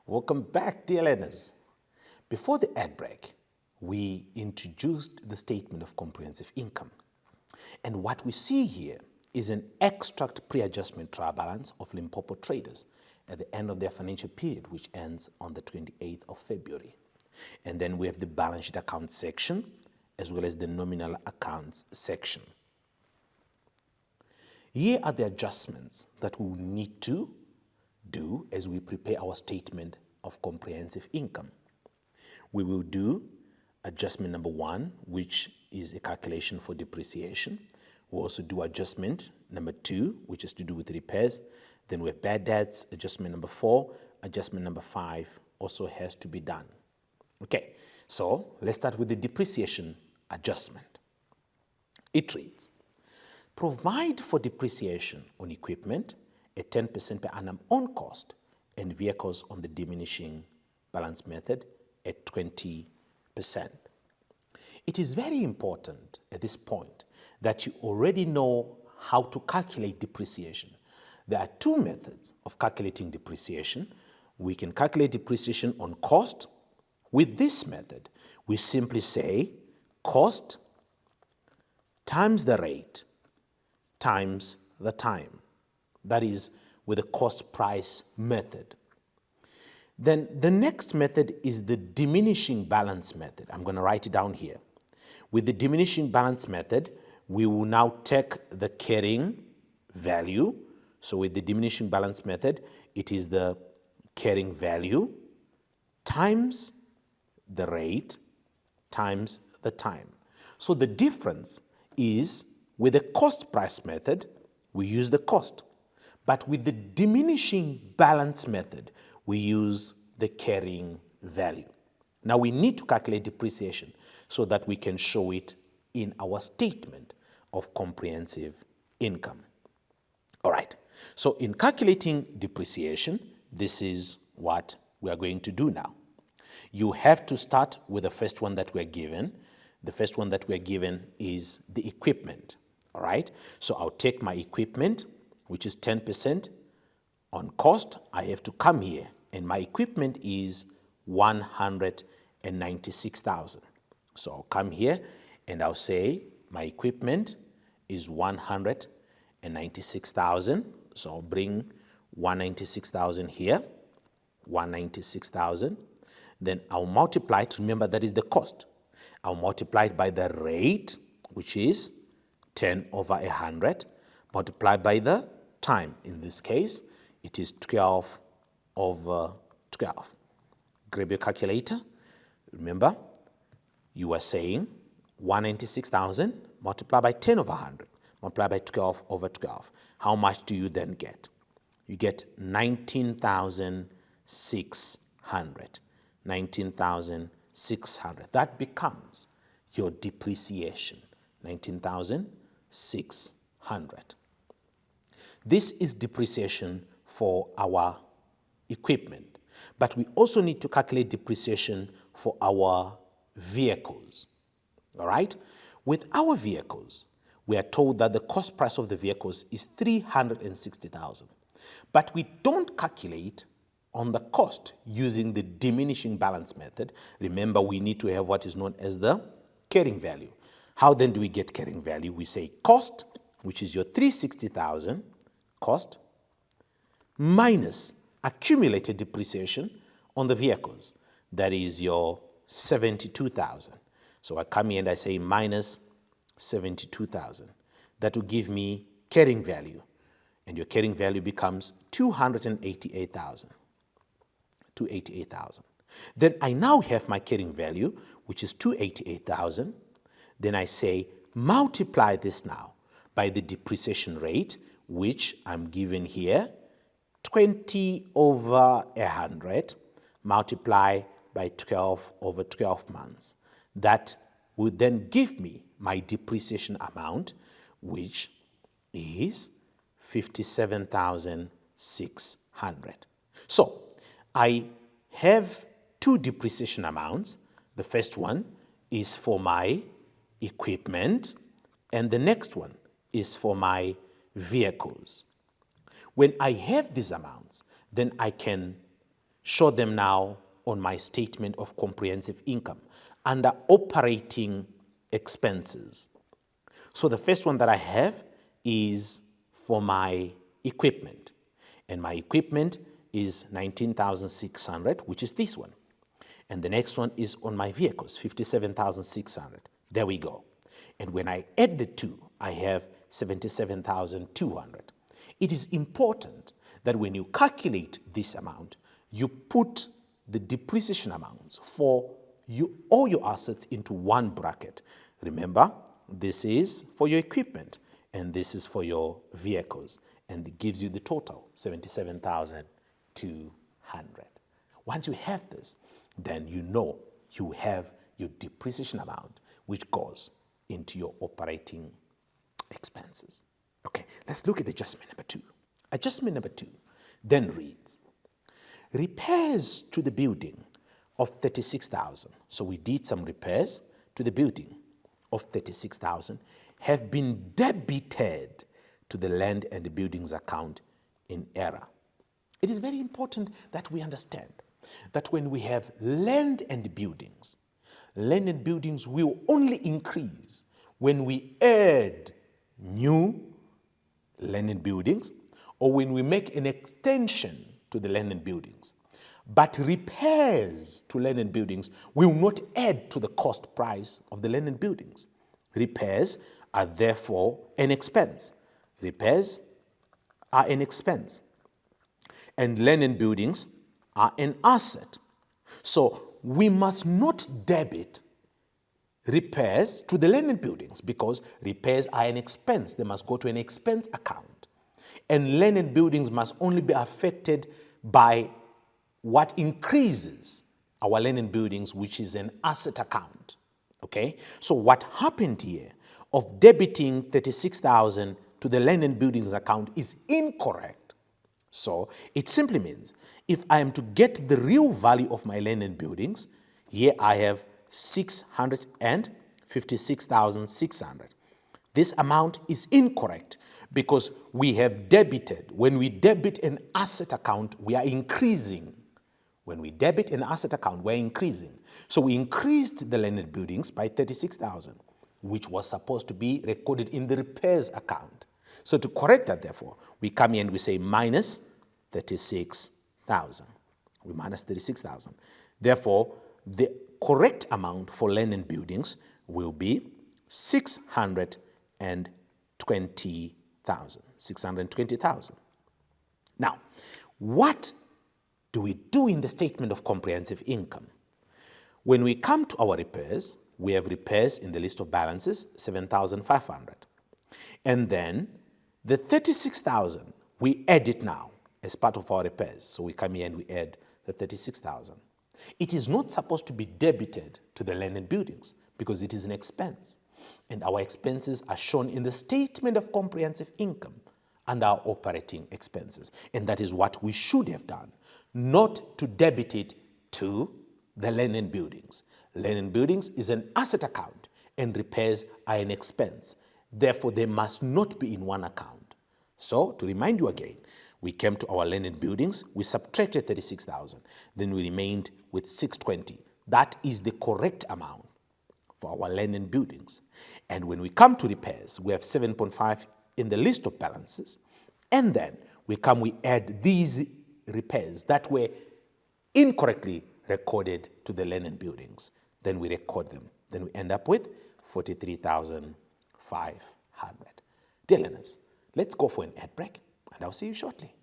Welcome back, dear learners. Before the ad break, we introduced the statement of comprehensive income. And what we see here is an extract pre-adjustment trial balance of Limpopo traders at the end of their financial period, which ends on the 28th of February. And then we have the balance sheet account section, as well as the nominal accounts section. Here are the adjustments that we will need to do as we prepare our statement of comprehensive income. We will do adjustment number 1, which is a calculation for depreciation. We'll also do adjustment number 2, which is to do with repairs. Then we have bad debts, adjustment number 4, adjustment number 5 also has to be done. Okay, so let's start with the depreciation adjustment. It reads, provide for depreciation on equipment at 10% per annum on cost and vehicles on the diminishing balance method at 20%. It is very important at this point that you already know how to calculate depreciation. There are 2 methods of calculating depreciation. We can calculate depreciation on cost. With this method, we simply say cost times the rate times the time. That is with the cost price method. Then the next method is the diminishing balance method. I'm going to write it down here. With the diminishing balance method, we will now take the carrying value. So with the diminishing balance method, it is the carrying value times the rate times the time. So the difference is with the cost price method, we use the cost. But with the diminishing balance method, we use the carrying value. Now we need to calculate depreciation so that we can show it in our statement of comprehensive income. All right, so in calculating depreciation, this is what we are going to do now. You have to start with the first one that we're given. The first one that we're given is the equipment. All right, so I'll take my equipment, which is 10% on cost. I have to come here, and my equipment is 196,000. So I'll come here, and I'll say my equipment is 196,000. So I'll bring 196,000 here, 196,000. Then I'll multiply it. Remember, that is the cost. I'll multiply it by the rate, which is 10 over 100, multiplied by the time. In this case, it is 12 over 12. Grab your calculator. Remember, you are saying 196,000 multiplied by 10 over 100, multiplied by 12 over 12. How much do you then get? You get 19,600. 19,600. That becomes your depreciation. 19,600. This is depreciation for our equipment, but we also need to calculate depreciation for our vehicles. All right? With our vehicles, we are told that the cost price of the vehicles is 360,000, but we don't calculate on the cost using the diminishing balance method. Remember, we need to have what is known as the carrying value. How then do we get carrying value? We say cost, which is your 360,000 cost, minus accumulated depreciation on the vehicles. That is your 72,000. So I come here and I say minus 72,000. That will give me carrying value. And your carrying value becomes 288,000. 288,000. Then I now have my carrying value, which is 288,000. Then I say multiply this now by the depreciation rate, which I'm given here, 20 over 100, multiply by 12 over 12 months. That would then give me my depreciation amount, which is 57,600. So I have 2 depreciation amounts. The first one is for my equipment, and the next one is for my vehicles. When I have these amounts, then I can show them now on my statement of comprehensive income under operating expenses. So the first one that I have is for my equipment. And my equipment is 19,600, which is this one. And the next one is on my vehicles, 57,600. There we go. And when I add the two, I have 77,200. It is important that when you calculate this amount, you put the depreciation amounts for all your assets into one bracket. Remember, this is for your equipment, and this is for your vehicles, and it gives you the total, 77,200. Once you have this, then you know you have your depreciation amount, which goes into your operating expenses. Okay, let's look at adjustment number 2. Adjustment number 2 then reads, repairs to the building of 36,000. So we did some repairs to the building of 36,000 have been debited to the land and the buildings account in error. It is very important that we understand that when we have land and buildings will only increase when we add new land and buildings or when we make an extension to the land and buildings. But repairs to land and buildings will not add to the cost price of the land and buildings. Repairs are therefore an expense. Repairs are an expense. And land and buildings are an asset. So we must not debit repairs to the land and buildings because repairs are an expense. They must go to an expense account. And land and buildings must only be affected by what increases our land and buildings, which is an asset account. Okay? So what happened here of debiting 36,000 to the land and buildings account is incorrect. So it simply means if I am to get the real value of my land and buildings, here I have 656,600. This amount is incorrect because we have debited. When we debit an asset account, we are increasing. When we debit an asset account, we're increasing. So we increased the land and buildings by 36,000, which was supposed to be recorded in the repairs account. So to correct that, therefore, we come here and we say minus 36,000. We minus 36,000. Therefore, the correct amount for land and buildings will be 620,000. 620,000. Now, what do we do in the statement of comprehensive income? When we come to our repairs, we have repairs in the list of balances, 7,500. And then the 36,000, we add it now as part of our repairs. So we come here and we add the 36,000. It is not supposed to be debited to the land and buildings because it is an expense. And our expenses are shown in the statement of comprehensive income and our operating expenses. And that is what we should have done, not to debit it to the land and buildings. Land and buildings is an asset account and repairs are an expense. Therefore, they must not be in one account. So, to remind you again, we came to our land and buildings, we subtracted 36,000, then we remained with 620. That is the correct amount for our land and buildings. And when we come to repairs, we have 7.5 in the list of balances, and then we add these repairs that were incorrectly recorded to the land and buildings. Then we record them. Then we end up with 43,500. Dear learners, let's go for an ad break, and I'll see you shortly.